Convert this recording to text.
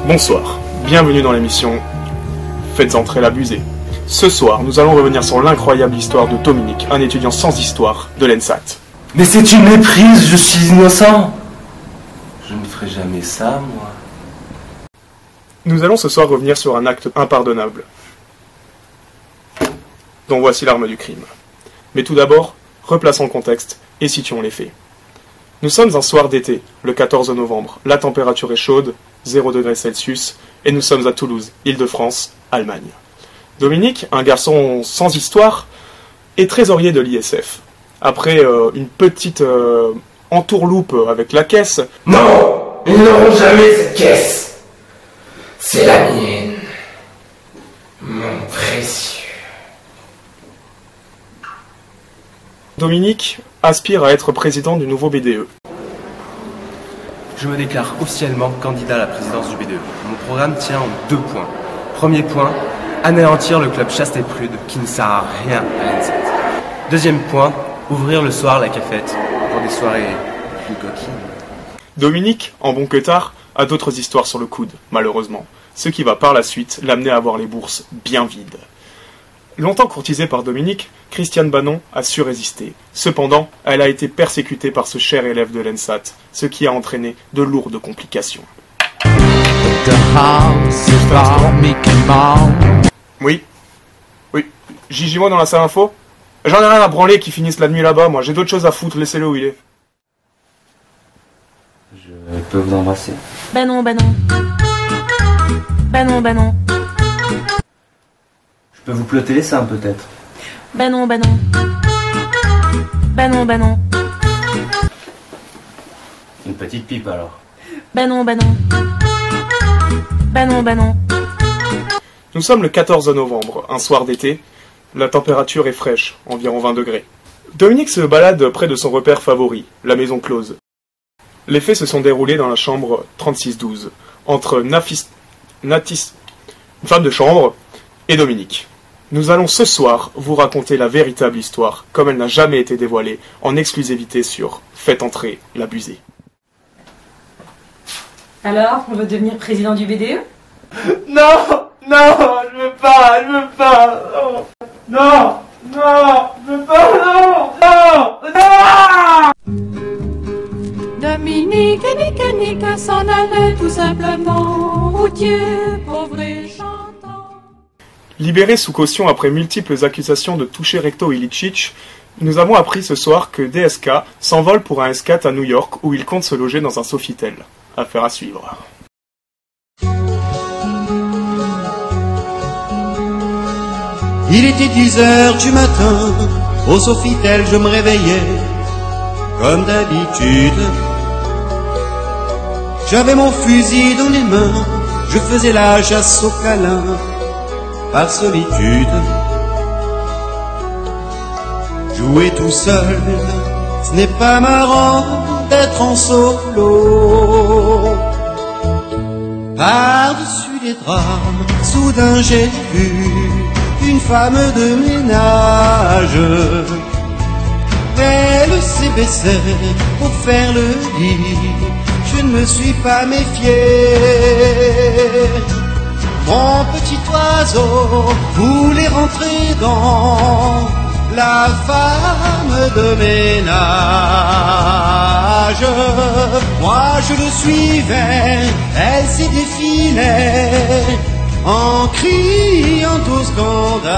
Bonsoir, bienvenue dans l'émission Faites entrer l'abusé. Ce soir, nous allons revenir sur l'incroyable histoire de Dominique, un étudiant sans histoire de l'ENSAT. Mais c'est une méprise, je suis innocent. Je ne ferai jamais ça, moi. Nous allons ce soir revenir sur un acte impardonnable, dont voici l'arme du crime. Mais tout d'abord, replaçons le contexte et situons les faits. Nous sommes un soir d'été, le 14 novembre. La température est chaude, 0 degrés Celsius, et nous sommes à Toulouse, Île-de-France, Allemagne. Dominique, un garçon sans histoire, est trésorier de l'ISF. Après une petite entourloupe avec la caisse... Non, ils n'auront jamais cette caisse. C'est la mienne. Mon précieux. Dominique aspire à être président du nouveau BDE. Je me déclare officiellement candidat à la présidence du BDE. Mon programme tient en 2 points. Premier point, anéantir le club Chaste et Prude qui ne sert à rien à l'ENSAT. Deuxième point, ouvrir le soir la cafette pour des soirées plus coquines. Dominique, en bon que tard, a d'autres histoires sur le coude, malheureusement. Ce qui va par la suite l'amener à avoir les bourses bien vides. Longtemps courtisée par Dominique, Christiane Banon a su résister. Cependant, elle a été persécutée par ce cher élève de l'ENSAT, ce qui a entraîné de lourdes complications. Oui, Gigi moi dans la salle info. J'en ai rien à branler qu'ils finissent la nuit là-bas, moi j'ai d'autres choses à foutre, laissez-le où il est. Je peux vous embrasser? Bah non. Bah non. Je peux vous plotter les seins, peut-être? Bah non. Bah non. Une petite pipe, alors? Bah non. Nous sommes le 14 novembre, un soir d'été. La température est fraîche, environ 20 degrés. Dominique se balade près de son repère favori, la maison close. Les faits se sont déroulés dans la chambre 3612, entre Natis, une femme de chambre, et Dominique. Nous allons ce soir vous raconter la véritable histoire, comme elle n'a jamais été dévoilée, en exclusivité sur Faites entrer l'abusé. Alors, on veut devenir président du BDE? Non, je veux pas. Non, je veux pas, non. Dominique et Nick s'en allaient tout simplement, routier, pauvre et chantant. Libéré sous caution après multiples accusations de toucher recto illicite, nous avons appris ce soir que DSK s'envole pour un SCAT à New York où il compte se loger dans un Sofitel. Affaire à suivre. Il était 10h du matin, au Sofitel je me réveillais, comme d'habitude. J'avais mon fusil dans les mains, je faisais la chasse au câlin, par solitude. Jouer tout seul, ce n'est pas marrant d'être en solo. Par-dessus les draps, soudain j'ai vu une femme de ménage. Elle s'est baissée pour faire le lit, je ne me suis pas méfié. Mon petit oiseau voulait rentrer dans la femme de ménage. Moi je le suivais, elle s'est défilée en criant au scandale.